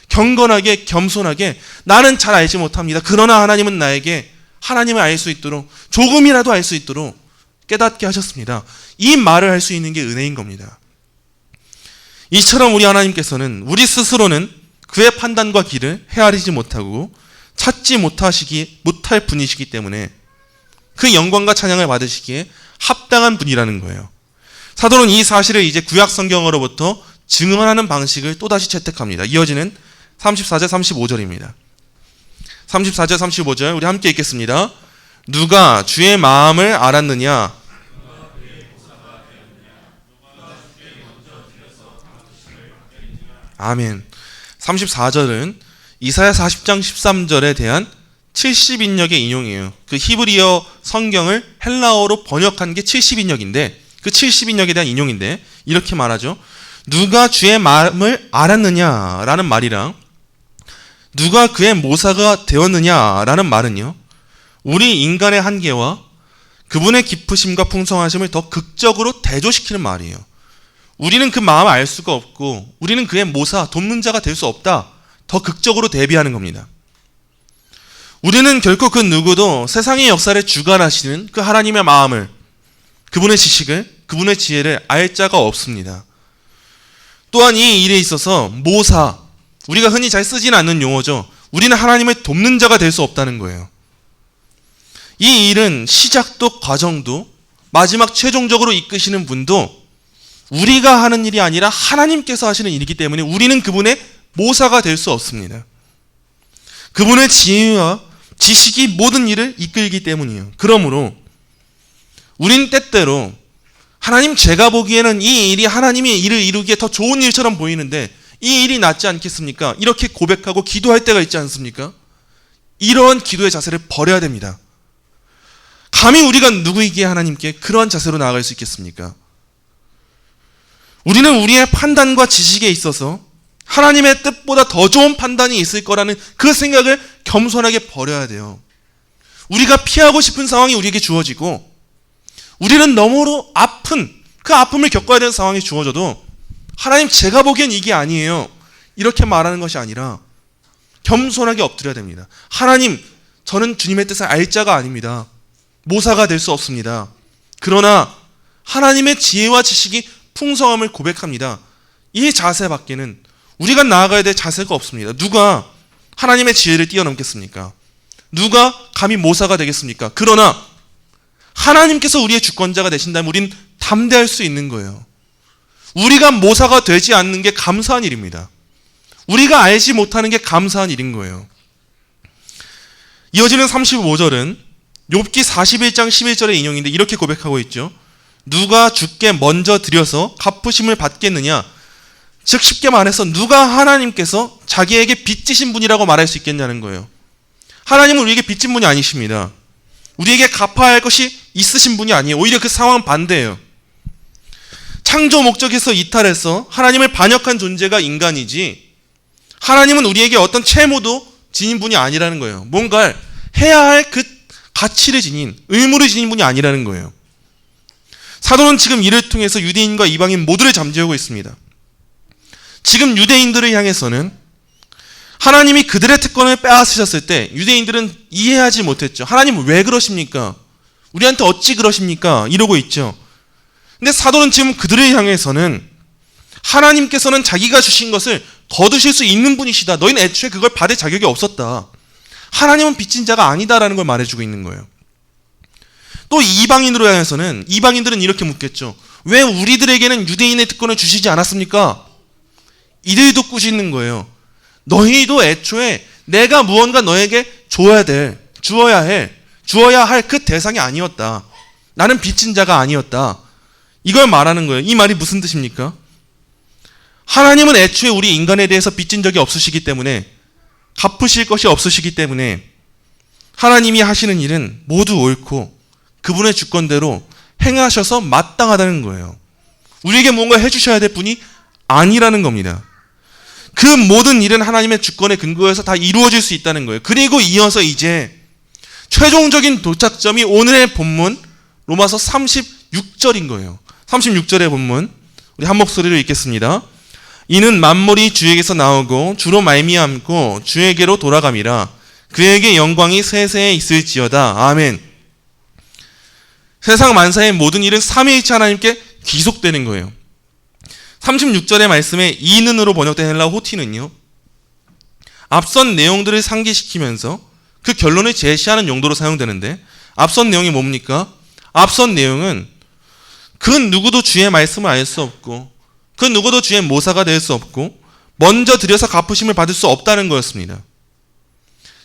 경건하게, 겸손하게 나는 잘 알지 못합니다. 그러나 하나님은 나에게 하나님을 알 수 있도록, 조금이라도 알 수 있도록 깨닫게 하셨습니다. 이 말을 할 수 있는 게 은혜인 겁니다. 이처럼 우리 하나님께서는 우리 스스로는 그의 판단과 길을 헤아리지 못하고 찾지 못할 분이시기 때문에 그 영광과 찬양을 받으시기에 합당한 분이라는 거예요. 사도는 이 사실을 이제 구약 성경으로부터 증언하는 방식을 또다시 채택합니다. 이어지는 34절 35절입니다. 34절 35절 우리 함께 읽겠습니다. 누가 주의 마음을 알았느냐? 아멘. 34절은 이사야 40장 13절에 대한 70인역의 인용이에요. 그 히브리어 성경을 헬라어로 번역한 게 70인역인데 그 70인역에 대한 인용인데 이렇게 말하죠. 누가 주의 마음을 알았느냐라는 말이랑 누가 그의 모사가 되었느냐라는 말은요. 우리 인간의 한계와 그분의 깊으심과 풍성하심을 더 극적으로 대조시키는 말이에요. 우리는 그 마음을 알 수가 없고 우리는 그의 모사, 돕는 자가 될 수 없다. 더 극적으로 대비하는 겁니다. 우리는 결코 그 누구도 세상의 역사를 주관하시는 그 하나님의 마음을, 그분의 지식을, 그분의 지혜를 알 자가 없습니다. 또한 이 일에 있어서 모사, 우리가 흔히 잘 쓰지는 않는 용어죠. 우리는 하나님을 돕는 자가 될 수 없다는 거예요. 이 일은 시작도 과정도 마지막 최종적으로 이끄시는 분도 우리가 하는 일이 아니라 하나님께서 하시는 일이기 때문에 우리는 그분의 모사가 될 수 없습니다. 그분의 지혜와 지식이 모든 일을 이끌기 때문이에요. 그러므로 우린 때때로 하나님, 제가 보기에는 이 일이 하나님의 일을 이루기에 더 좋은 일처럼 보이는데 이 일이 낫지 않겠습니까? 이렇게 고백하고 기도할 때가 있지 않습니까? 이러한 기도의 자세를 버려야 됩니다. 감히 우리가 누구이기에 하나님께 그러한 자세로 나아갈 수 있겠습니까? 우리는 우리의 판단과 지식에 있어서 하나님의 뜻보다 더 좋은 판단이 있을 거라는 그 생각을 겸손하게 버려야 돼요. 우리가 피하고 싶은 상황이 우리에게 주어지고 우리는 너무로 아픈 그 아픔을 겪어야 되는 상황이 주어져도 하나님, 제가 보기엔 이게 아니에요. 이렇게 말하는 것이 아니라 겸손하게 엎드려야 됩니다. 하나님, 저는 주님의 뜻을 알 자가 아닙니다. 모사가 될 수 없습니다. 그러나 하나님의 지혜와 지식이 풍성함을 고백합니다. 이 자세밖에는 우리가 나아가야 될 자세가 없습니다. 누가 하나님의 지혜를 뛰어넘겠습니까? 누가 감히 모사가 되겠습니까? 그러나 하나님께서 우리의 주권자가 되신다면 우린 담대할 수 있는 거예요. 우리가 모사가 되지 않는 게 감사한 일입니다. 우리가 알지 못하는 게 감사한 일인 거예요. 이어지는 35절은 욥기 41장 11절의 인용인데 이렇게 고백하고 있죠. 누가 주께 먼저 드려서 갚으심을 받겠느냐? 즉 쉽게 말해서 누가 하나님께서 자기에게 빚지신 분이라고 말할 수 있겠냐는 거예요. 하나님은 우리에게 빚진 분이 아니십니다. 우리에게 갚아야 할 것이 있으신 분이 아니에요. 오히려 그 상황은 반대예요. 창조 목적에서 이탈해서 하나님을 반역한 존재가 인간이지 하나님은 우리에게 어떤 채무도 지닌 분이 아니라는 거예요. 뭔가 해야 할 그 가치를 지닌, 의무를 지닌 분이 아니라는 거예요. 사도는 지금 이를 통해서 유대인과 이방인 모두를 잠재우고 있습니다. 지금 유대인들을 향해서는 하나님이 그들의 특권을 빼앗으셨을 때 유대인들은 이해하지 못했죠. 하나님 왜 그러십니까? 우리한테 어찌 그러십니까? 이러고 있죠. 근데 사도는 지금 그들을 향해서는 하나님께서는 자기가 주신 것을 거두실 수 있는 분이시다. 너희는 애초에 그걸 받을 자격이 없었다. 하나님은 빚진 자가 아니다라는 걸 말해주고 있는 거예요. 또 이방인으로 향해서는 이방인들은 이렇게 묻겠죠. 왜 우리들에게는 유대인의 특권을 주시지 않았습니까? 이들도 꾸짖는 거예요. 너희도 애초에 내가 무언가 너에게 주어야 할 그 대상이 아니었다. 나는 빚진 자가 아니었다. 이걸 말하는 거예요. 이 말이 무슨 뜻입니까? 하나님은 애초에 우리 인간에 대해서 빚진 적이 없으시기 때문에 갚으실 것이 없으시기 때문에 하나님이 하시는 일은 모두 옳고 그분의 주권대로 행하셔서 마땅하다는 거예요. 우리에게 뭔가 해주셔야 될 분이 아니라는 겁니다. 그 모든 일은 하나님의 주권에 근거해서 다 이루어질 수 있다는 거예요. 그리고 이어서 이제 최종적인 도착점이 오늘의 본문 로마서 36절인 거예요. 36절의 본문 우리 한 목소리로 읽겠습니다. 이는 만물이 주에게서 나오고 주로 말미암고 주에게로 돌아감이라 그에게 영광이 세세에 있을지어다. 아멘. 세상 만사의 모든 일은 삼위일체 하나님께 귀속되는 거예요. 36절의 말씀에 이는으로 번역된 헬라어 호티는요, 앞선 내용들을 상기시키면서 그 결론을 제시하는 용도로 사용되는데 앞선 내용이 뭡니까? 앞선 내용은 그 누구도 주의 말씀을 알 수 없고 그 누구도 주의 모사가 될 수 없고 먼저 드려서 갚으심을 받을 수 없다는 거였습니다.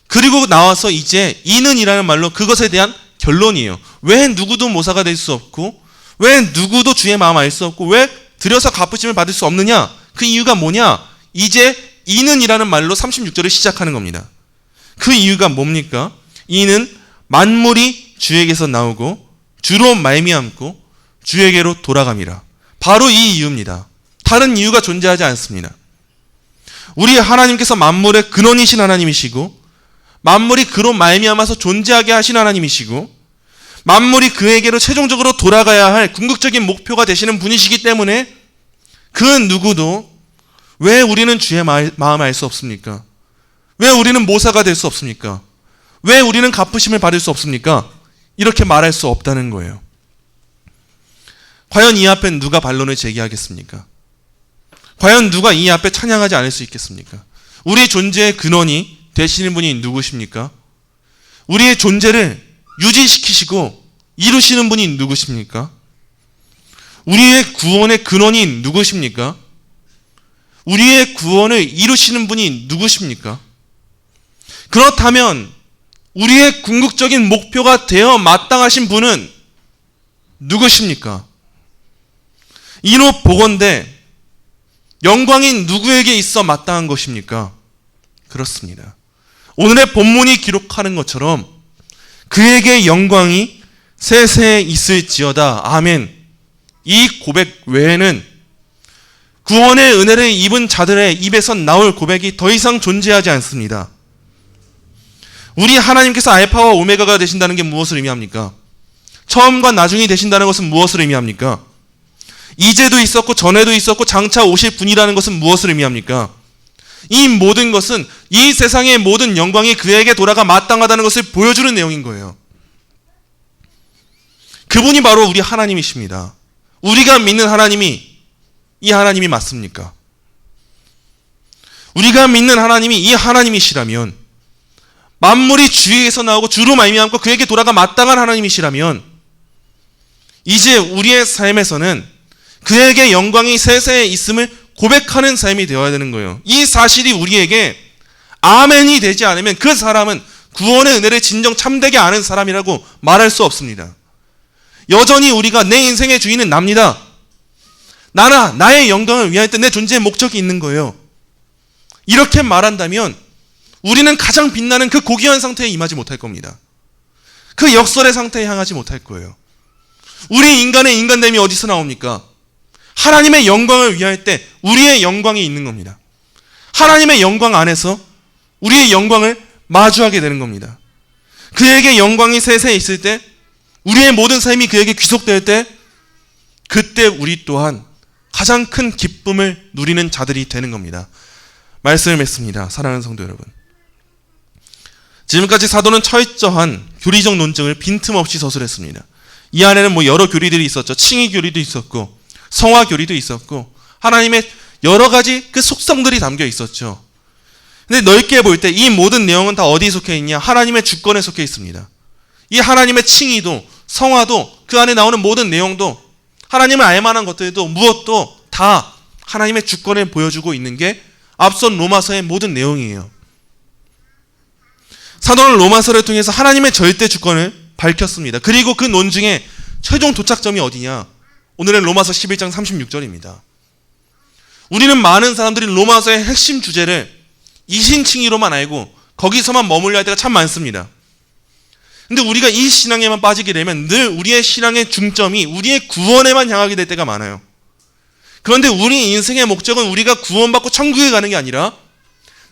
그리고 나와서 이제 이는이라는 말로 그것에 대한 결론이에요. 왜 누구도 모사가 될 수 없고 왜 누구도 주의 마음 알 수 없고 왜 드려서 갚으심을 받을 수 없느냐? 그 이유가 뭐냐? 이제 이는이라는 말로 36절을 시작하는 겁니다. 그 이유가 뭡니까? 이는 만물이 주에게서 나오고 주로 말미암고 주에게로 돌아감이라. 바로 이 이유입니다. 다른 이유가 존재하지 않습니다. 우리 하나님께서 만물의 근원이신 하나님이시고 만물이 그로 말미암아서 존재하게 하신 하나님이시고 만물이 그에게로 최종적으로 돌아가야 할 궁극적인 목표가 되시는 분이시기 때문에 그 누구도 왜 우리는 주의 마음을 알 수 없습니까? 왜 우리는 모사가 될 수 없습니까? 왜 우리는 갚으심을 받을 수 없습니까? 이렇게 말할 수 없다는 거예요. 과연 이 앞에 누가 반론을 제기하겠습니까? 과연 누가 이 앞에 찬양하지 않을 수 있겠습니까? 우리의 존재의 근원이 되시는 분이 누구십니까? 우리의 존재를 유지시키시고 이루시는 분이 누구십니까? 우리의 구원의 근원이 누구십니까? 우리의 구원을 이루시는 분이 누구십니까? 그렇다면 우리의 궁극적인 목표가 되어 마땅하신 분은 누구십니까? 이노 보건대 영광이 누구에게 있어 마땅한 것입니까? 그렇습니다. 오늘의 본문이 기록하는 것처럼 그에게 영광이 세세에 있을지어다. 아멘. 이 고백 외에는 구원의 은혜를 입은 자들의 입에서 나올 고백이 더 이상 존재하지 않습니다. 우리 하나님께서 알파와 오메가가 되신다는 게 무엇을 의미합니까? 처음과 나중이 되신다는 것은 무엇을 의미합니까? 이제도 있었고 전에도 있었고 장차 오실 분이라는 것은 무엇을 의미합니까? 이 모든 것은 이 세상의 모든 영광이 그에게 돌아가 마땅하다는 것을 보여주는 내용인 거예요. 그분이 바로 우리 하나님이십니다. 우리가 믿는 하나님이 이 하나님이 맞습니까? 우리가 믿는 하나님이 이 하나님이시라면, 만물이 주에게서 나오고 주로 말미암고 그에게 돌아가 마땅한 하나님이시라면, 이제 우리의 삶에서는 그에게 영광이 세세에 있음을 고백하는 삶이 되어야 되는 거예요. 이 사실이 우리에게 아멘이 되지 않으면 그 사람은 구원의 은혜를 진정 참되게 아는 사람이라고 말할 수 없습니다. 여전히 우리가 내 인생의 주인은 납니다. 나의 영광을 위할 때 내 존재의 목적이 있는 거예요. 이렇게 말한다면 우리는 가장 빛나는 그 고귀한 상태에 임하지 못할 겁니다. 그 역설의 상태에 향하지 못할 거예요. 우리 인간의 인간됨이 어디서 나옵니까? 하나님의 영광을 위할 때 우리의 영광이 있는 겁니다. 하나님의 영광 안에서 우리의 영광을 마주하게 되는 겁니다. 그에게 영광이 세세에 있을 때, 우리의 모든 삶이 그에게 귀속될 때, 그때 우리 또한 가장 큰 기쁨을 누리는 자들이 되는 겁니다. 말씀을 맺습니다. 사랑하는 성도 여러분, 지금까지 사도는 철저한 교리적 논증을 빈틈없이 서술했습니다. 이 안에는 여러 교리들이 있었죠. 칭의 교리도 있었고 성화 교리도 있었고 하나님의 여러 가지 그 속성들이 담겨 있었죠. 근데 넓게 볼 때 이 모든 내용은 다 어디에 속해 있냐? 하나님의 주권에 속해 있습니다. 이 하나님의 칭의도 성화도 그 안에 나오는 모든 내용도 하나님을 알만한 것들도 무엇도 다 하나님의 주권을 보여주고 있는 게 앞선 로마서의 모든 내용이에요. 사도는 로마서를 통해서 하나님의 절대 주권을 밝혔습니다. 그리고 그 논증의 최종 도착점이 어디냐? 오늘은 로마서 11장 36절입니다. 우리는 많은 사람들이 로마서의 핵심 주제를 이신칭의로만 알고 거기서만 머물러 할 때가 참 많습니다. 근데 우리가 이 신앙에만 빠지게 되면 늘 우리의 신앙의 중점이 우리의 구원에만 향하게 될 때가 많아요. 그런데 우리 인생의 목적은 우리가 구원받고 천국에 가는 게 아니라,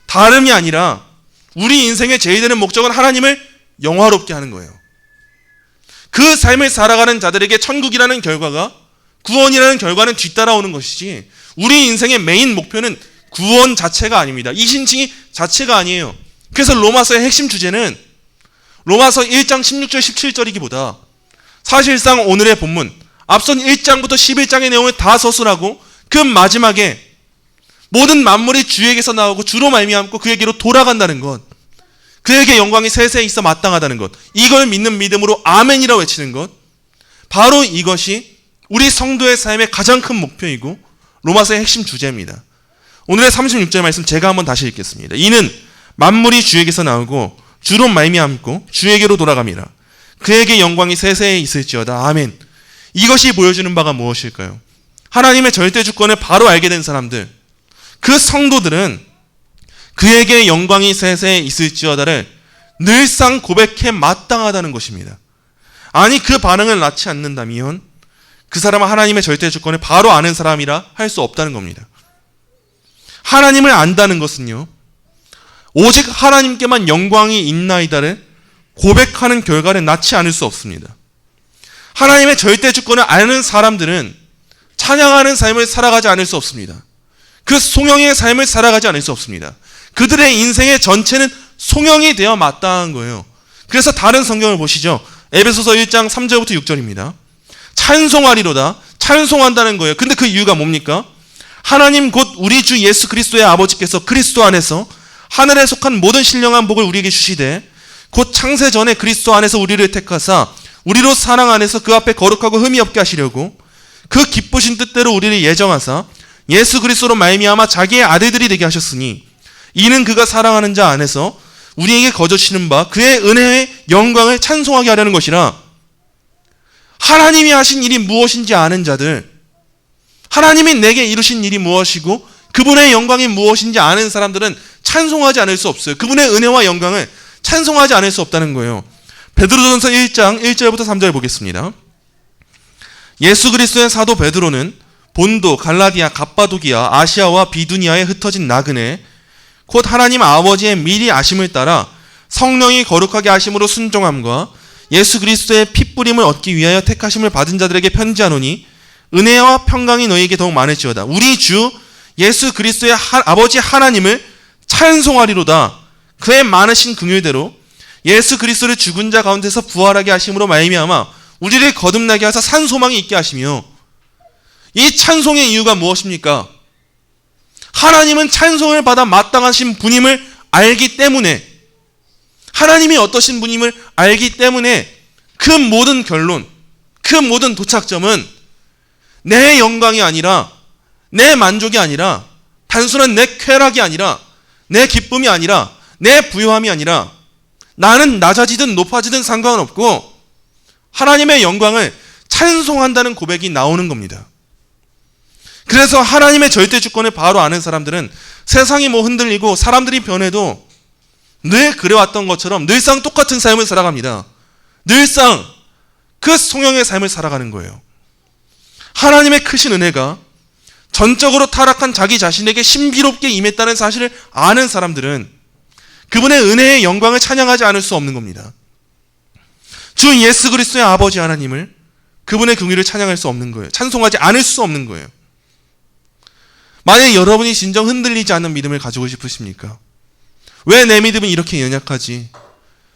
다름이 아니라 우리 인생의 제일 되는 목적은 하나님을 영화롭게 하는 거예요. 그 삶을 살아가는 자들에게 천국이라는 결과가, 구원이라는 결과는 뒤따라오는 것이지, 우리 인생의 메인 목표는 구원 자체가 아닙니다. 이신칭의 자체가 아니에요. 그래서 로마서의 핵심 주제는 로마서 1장 16절 17절이기보다 사실상 오늘의 본문 앞선 1장부터 11장의 내용을 다 서술하고 그 마지막에 모든 만물이 주에게서 나오고 주로 말미암고 그에게로 돌아간다는 것, 그에게 영광이 세세에 있어 마땅하다는 것, 이걸 믿는 믿음으로 아멘이라고 외치는 것, 바로 이것이 우리 성도의 삶의 가장 큰 목표이고 로마서의 핵심 주제입니다. 오늘의 36절 말씀 제가 한번 다시 읽겠습니다. 이는 만물이 주에게서 나오고 주로 말미암고 주에게로 돌아갑니다. 그에게 영광이 세세에 있을지어다. 아멘. 이것이 보여주는 바가 무엇일까요? 하나님의 절대 주권을 바로 알게 된 사람들, 그 성도들은 그에게 영광이 세세 있을지어다를 늘상 고백해 마땅하다는 것입니다. 아니, 그 반응을 낳지 않는다면 그 사람은 하나님의 절대 주권을 바로 아는 사람이라 할 수 없다는 겁니다. 하나님을 안다는 것은요, 오직 하나님께만 영광이 있나이다를 고백하는 결과를 낳지 않을 수 없습니다. 하나님의 절대 주권을 아는 사람들은 찬양하는 삶을 살아가지 않을 수 없습니다. 그 송영의 삶을 살아가지 않을 수 없습니다. 그들의 인생의 전체는 송영이 되어 마땅한 거예요. 그래서 다른 성경을 보시죠. 에베소서 1장 3절부터 6절입니다. 찬송하리로다. 찬송한다는 거예요. 근데 그 이유가 뭡니까? 하나님 곧 우리 주 예수 그리스도의 아버지께서 그리스도 안에서 하늘에 속한 모든 신령한 복을 우리에게 주시되 곧 창세 전에 그리스도 안에서 우리를 택하사 우리로 사랑 안에서 그 앞에 거룩하고 흠이 없게 하시려고 그 기쁘신 뜻대로 우리를 예정하사 예수 그리스도로 말미암아 자기의 아들들이 되게 하셨으니 이는 그가 사랑하는 자 안에서 우리에게 거저시는 바 그의 은혜의 영광을 찬송하게 하려는 것이라. 하나님이 하신 일이 무엇인지 아는 자들, 하나님이 내게 이루신 일이 무엇이고 그분의 영광이 무엇인지 아는 사람들은 찬송하지 않을 수 없어요. 그분의 은혜와 영광을 찬송하지 않을 수 없다는 거예요. 베드로전서 1장 1절부터 3절 보겠습니다. 예수 그리스도의 사도 베드로는 본도, 갈라디아, 갑바도기아, 아시아와 비두니아에 흩어진 나그네 곧 하나님 아버지의 미리 아심을 따라 성령이 거룩하게 하심으로 순종함과 예수 그리스도의 핏부림을 얻기 위하여 택하심을 받은 자들에게 편지하노니 은혜와 평강이 너희에게 더욱 많을지어다. 우리 주 예수 그리스도의 아버지 하나님을 찬송하리로다. 그의 많으신 긍휼대로 예수 그리스도를 죽은 자 가운데서 부활하게 하심으로 말미암아 우리를 거듭나게 하사 산 소망이 있게 하시며. 이 찬송의 이유가 무엇입니까? 하나님은 찬송을 받아 마땅하신 분임을 알기 때문에, 하나님이 어떠신 분임을 알기 때문에 그 모든 결론, 그 모든 도착점은 내 영광이 아니라, 내 만족이 아니라, 단순한 내 쾌락이 아니라, 내 기쁨이 아니라, 내 부요함이 아니라, 나는 낮아지든 높아지든 상관없고 하나님의 영광을 찬송한다는 고백이 나오는 겁니다. 그래서 하나님의 절대 주권을 바로 아는 사람들은 세상이 흔들리고 사람들이 변해도 늘 그래왔던 것처럼 늘상 똑같은 삶을 살아갑니다. 늘상 그 송영의 삶을 살아가는 거예요. 하나님의 크신 은혜가 전적으로 타락한 자기 자신에게 신비롭게 임했다는 사실을 아는 사람들은 그분의 은혜의 영광을 찬양하지 않을 수 없는 겁니다. 주 예수 그리스도의 아버지 하나님을, 그분의 긍휼을 찬양할 수 없는 거예요. 찬송하지 않을 수 없는 거예요. 만약 여러분이 진정 흔들리지 않는 믿음을 가지고 싶으십니까? 왜 내 믿음은 이렇게 연약하지?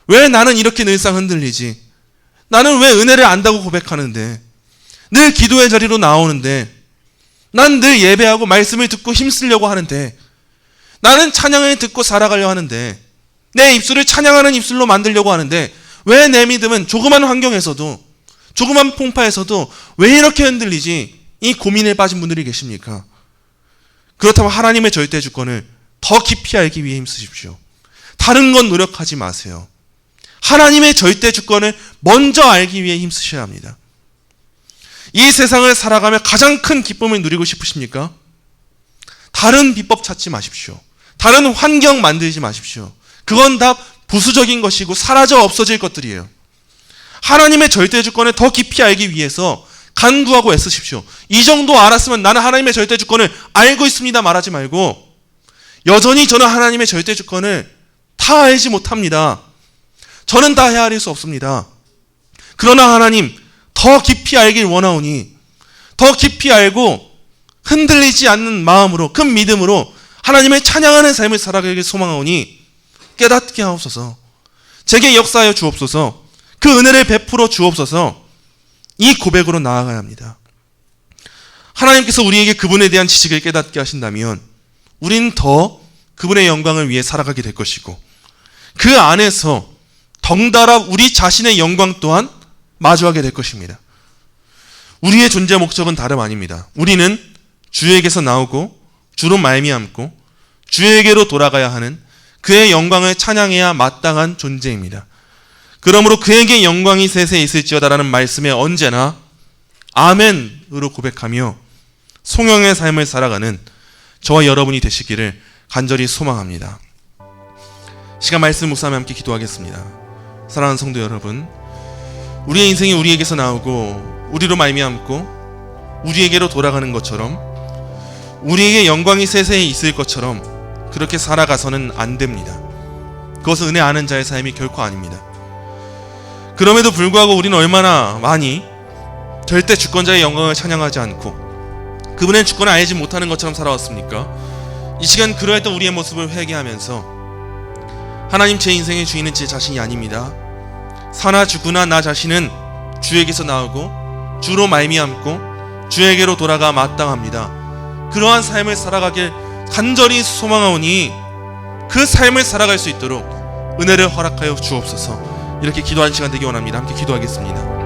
왜 나는 이렇게 늘상 흔들리지? 나는 왜 은혜를 안다고 고백하는데, 늘 기도의 자리로 나오는데, 난 늘 예배하고 말씀을 듣고 힘쓰려고 하는데, 나는 찬양을 듣고 살아가려 하는데, 내 입술을 찬양하는 입술로 만들려고 하는데, 왜 내 믿음은 조그만 환경에서도, 조그만 풍파에서도 왜 이렇게 흔들리지? 이 고민에 빠진 분들이 계십니까? 그렇다면 하나님의 절대 주권을 더 깊이 알기 위해 힘쓰십시오. 다른 건 노력하지 마세요. 하나님의 절대 주권을 먼저 알기 위해 힘쓰셔야 합니다. 이 세상을 살아가며 가장 큰 기쁨을 누리고 싶으십니까? 다른 비법 찾지 마십시오. 다른 환경 만들지 마십시오. 그건 다 부수적인 것이고 사라져 없어질 것들이에요. 하나님의 절대 주권을 더 깊이 알기 위해서 간구하고 애쓰십시오. 이 정도 알았으면 나는 하나님의 절대 주권을 알고 있습니다 말하지 말고, 여전히 저는 하나님의 절대 주권을 다 알지 못합니다. 저는 다 헤아릴 수 없습니다. 그러나 하나님, 더 깊이 알길 원하오니, 더 깊이 알고 흔들리지 않는 마음으로, 큰 믿음으로 하나님을 찬양하는 삶을 살아가길 소망하오니 깨닫게 하옵소서. 제게 역사하여 주옵소서. 그 은혜를 베풀어 주옵소서. 이 고백으로 나아가야 합니다. 하나님께서 우리에게 그분에 대한 지식을 깨닫게 하신다면 우리는 더 그분의 영광을 위해 살아가게 될 것이고, 그 안에서 덩달아 우리 자신의 영광 또한 마주하게 될 것입니다. 우리의 존재 목적은 다름 아닙니다. 우리는 주에게서 나오고 주로 말미암고 주에게로 돌아가야 하는 그의 영광을 찬양해야 마땅한 존재입니다. 그러므로 그에게 영광이 세세 있을지어다라는 말씀에 언제나 아멘으로 고백하며 송영의 삶을 살아가는 저와 여러분이 되시기를 간절히 소망합니다. 시간 말씀 묵상하며 함께 기도하겠습니다. 사랑하는 성도 여러분, 우리의 인생이 우리에게서 나오고 우리로 말미암고 우리에게로 돌아가는 것처럼, 우리에게 영광이 세세히 있을 것처럼 그렇게 살아가서는 안 됩니다. 그것은 은혜 아는 자의 삶이 결코 아닙니다. 그럼에도 불구하고 우리는 얼마나 많이 절대 주권자의 영광을 찬양하지 않고 그분의 주권을 알지 못하는 것처럼 살아왔습니까? 이 시간 그러했던 우리의 모습을 회개하면서 하나님, 제 인생의 주인은 제 자신이 아닙니다. 사나 죽으나 나 자신은 주에게서 나오고 주로 말미암고 주에게로 돌아가 마땅합니다. 그러한 삶을 살아가길 간절히 소망하오니 그 삶을 살아갈 수 있도록 은혜를 허락하여 주옵소서. 이렇게 기도하는 시간 되기 원합니다. 함께 기도하겠습니다.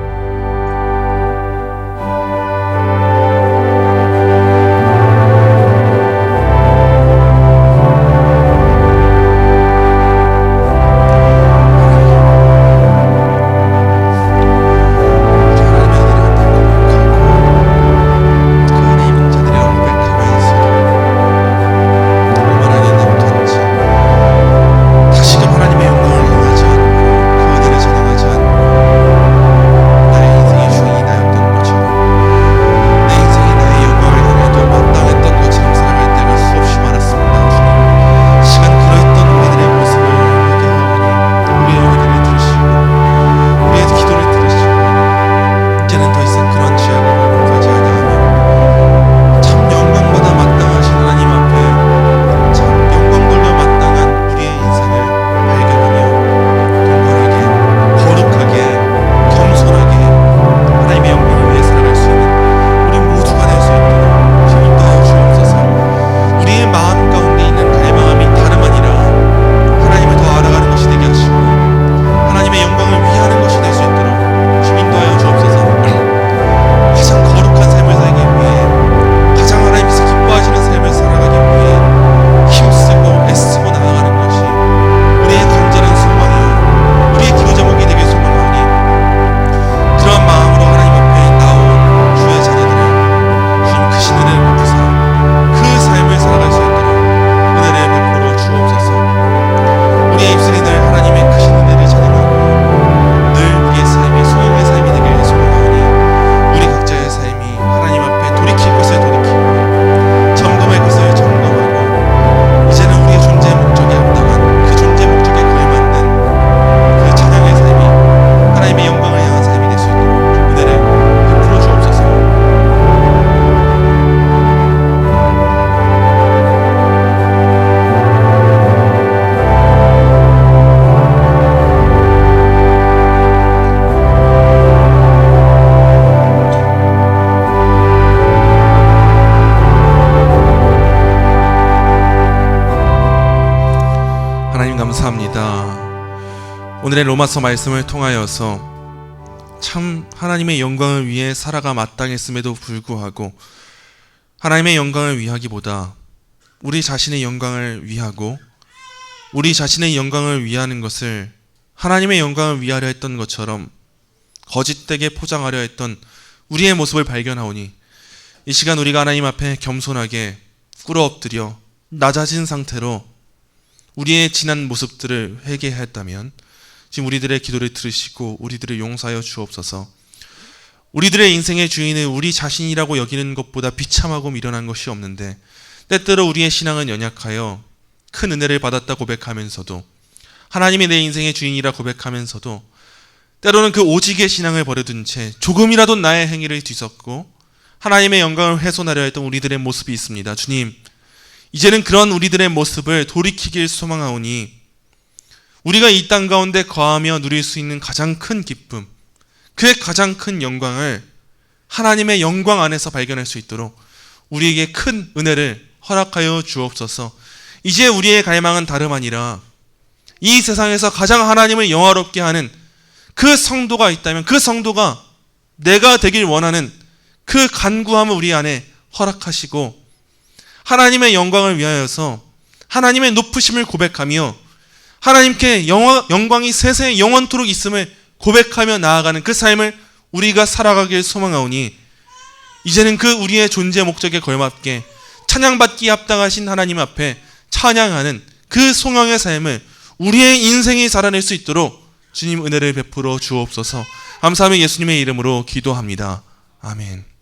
오늘의 로마서 말씀을 통하여서 참 하나님의 영광을 위해 살아가 마땅했음에도 불구하고 하나님의 영광을 위하기보다 우리 자신의 영광을 위하고 우리 자신의 영광을 위하는 것을 하나님의 영광을 위하려 했던 것처럼 거짓되게 포장하려 했던 우리의 모습을 발견하오니 이 시간 우리가 하나님 앞에 겸손하게 꿇어 엎드려 낮아진 상태로 우리의 지난 모습들을 회개했다면 지금 우리들의 기도를 들으시고 우리들을 용서하여 주옵소서. 우리들의 인생의 주인은 우리 자신이라고 여기는 것보다 비참하고 미련한 것이 없는데 때때로 우리의 신앙은 연약하여 큰 은혜를 받았다 고백하면서도 하나님이 내 인생의 주인이라 고백하면서도 때로는 그 오직의 신앙을 버려둔 채 조금이라도 나의 행위를 뒤섞고 하나님의 영광을 훼손하려 했던 우리들의 모습이 있습니다. 주님, 이제는 그런 우리들의 모습을 돌이키길 소망하오니 우리가 이 땅 가운데 거하며 누릴 수 있는 가장 큰 기쁨, 그의 가장 큰 영광을 하나님의 영광 안에서 발견할 수 있도록 우리에게 큰 은혜를 허락하여 주옵소서. 이제 우리의 갈망은 다름 아니라 이 세상에서 가장 하나님을 영화롭게 하는 그 성도가 있다면 그 성도가 내가 되길 원하는 그 간구함을 우리 안에 허락하시고 하나님의 영광을 위하여서 하나님의 높으심을 고백하며 하나님께 영광이 세세에 영원토록 있음을 고백하며 나아가는 그 삶을 우리가 살아가길 소망하오니 이제는 그 우리의 존재 목적에 걸맞게 찬양받기에 합당하신 하나님 앞에 찬양하는 그 송영의 삶을 우리의 인생이 살아낼 수 있도록 주님 은혜를 베풀어 주옵소서. 감사하며 예수님의 이름으로 기도합니다. 아멘.